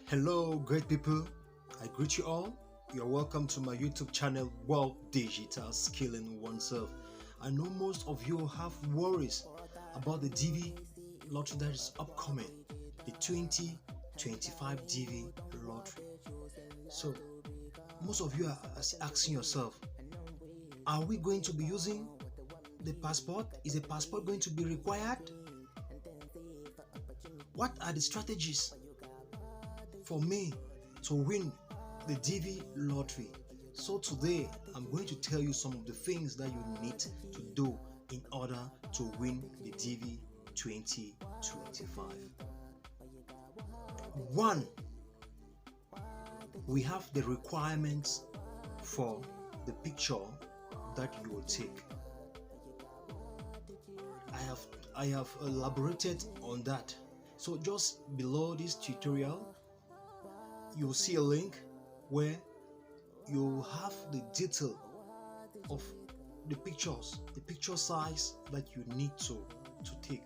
Hello, great people. I greet you all. You're welcome to my YouTube channel, World Digital Skilling Oneself. I know most of you have worries about the DV lottery that is upcoming, the 2025 DV lottery. So, most of you are asking yourself, are we going to be using the passport? Is a passport going to be required? What are the strategies for me to win the DV lottery? So today I'm going to tell you some of the things that you need to do in order to win the DV 2025. One, we have the requirements for the picture that you will take. I have elaborated on that. So just below this tutorial, you'll see a link where you have the detail of the pictures, the picture size that you need to take.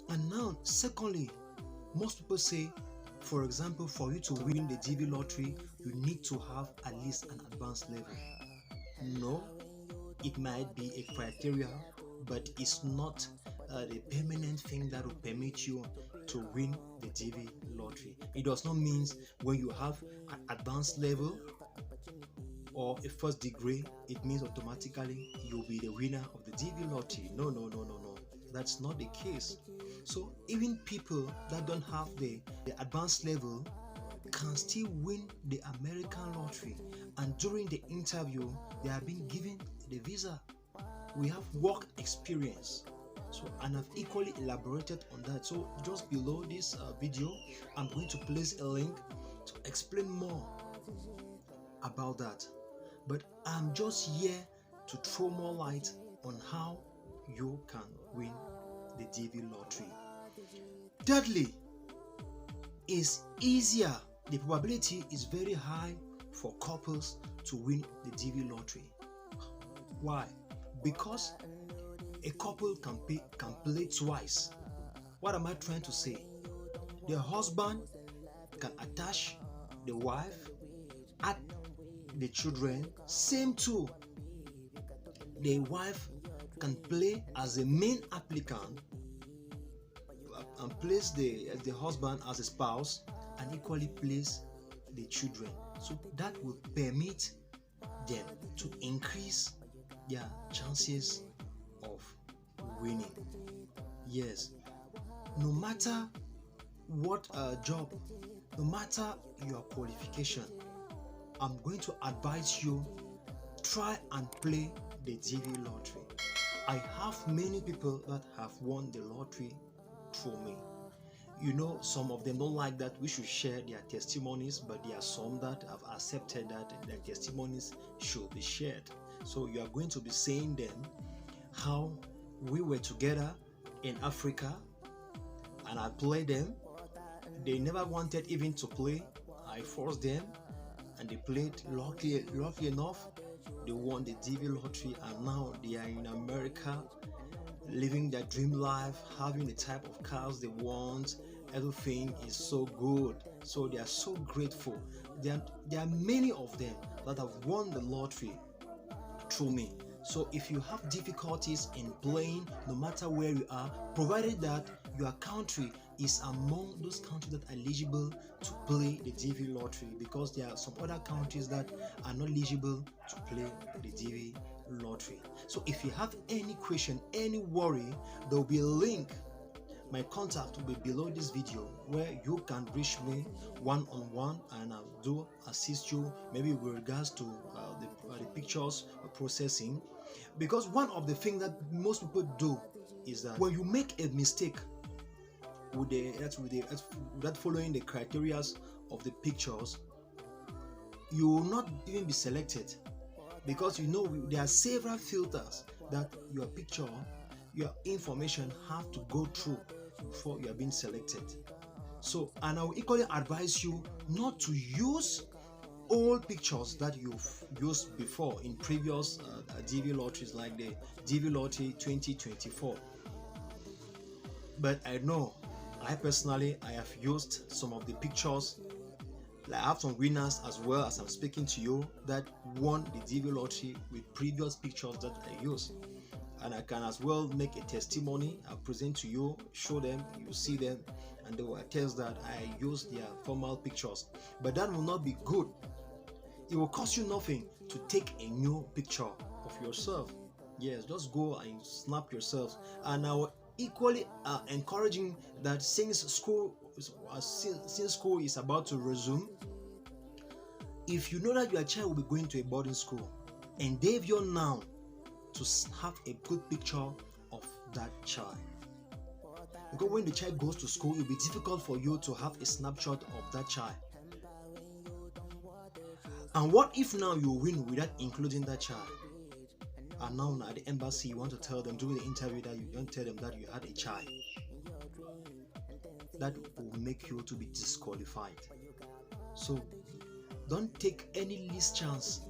And now, secondly, most people say, for example, for you to win the DV lottery, you need to have at least an advanced level. No, it might be a criteria, but it's not the permanent thing that will permit you to win the DV lottery. It does not mean when you have an advanced level or a first degree, it means automatically you'll be the winner of the DV lottery. No. That's not the case. So even people that don't have the advanced level can still win the American lottery, and during the interview they are being given the visa. We have work experience, so and I've equally elaborated on that. So just below this video I'm going to place a link to explain more about that, but I'm just here to throw more light on how you can win the DV lottery. Thirdly, is easier. The probability is very high for couples to win the DV lottery. Why? Because a couple can play twice. What am I trying to say? The husband can attach the wife, add the children, same too. The wife can play as the main applicant and place the husband as a spouse, and equally place the children. So that will permit them to increase their chances of winning. Yes, no matter what job, no matter your qualification, I'm going to advise you, try and play the DV lottery. I have many people that have won the lottery through me. You know, some of them don't like that we should share their testimonies, but there are some that have accepted that their testimonies should be shared. So you are going to be seeing them how we were together in Africa and I played them. They never wanted even to play. I forced them and they played. Luckily enough, they won the DV lottery, and now they are in America living their dream life, having the type of cars they want. Everything is so good, so they are so grateful. There are many of them that have won the lottery through me. So if you have difficulties in playing, no matter where you are, provided that your country is among those countries that are eligible to play the DV lottery, because there are some other countries that are not eligible to play the DV lottery. So if you have any question, any worry, there will be a link. My contact will be below this video where you can reach me one-on-one, and I'll do assist you maybe with regards to the pictures processing. Because one of the things that most people do is that when you make a mistake without following the criteria of the pictures, you will not even be selected, because you know there are several filters that your picture, your information have to go through before you are being selected. So, and I will equally advise you not to use old pictures that you've used before in previous DV lotteries, like the DV lottery 2024. But I know I personally have used some of the pictures Like, I have some winners as well as I'm speaking to you that won the DV lottery with previous pictures that I use. And I can as well make a testimony. I'll present to you, show them, you see them, and they will attest that I use their formal pictures. But that will not be good. It will cost you nothing to take a new picture of yourself. Yes, just go and snap yourself. And I will equally encouraging that since school is about to resume, if you know that your child will be going to a boarding school, endeavor now to have a good picture of that child. Because when the child goes to school, it will be difficult for you to have a snapshot of that child. And what if now you win without including that child? And now at the embassy, you want to tell them during the interview that you don't tell them that you had a child. That will make you to be disqualified. So don't take any least chance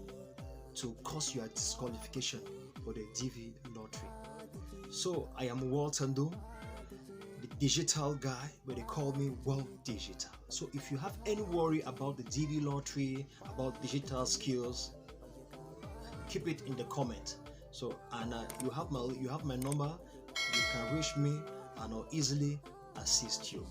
to cause your disqualification for the DV lottery. So I am Walter Ndo, the digital guy, but they call me World Digital. So if you have any worry about the DV lottery, about digital skills, keep it in the comment. So and you have my number. You can reach me and I'll easily assist you.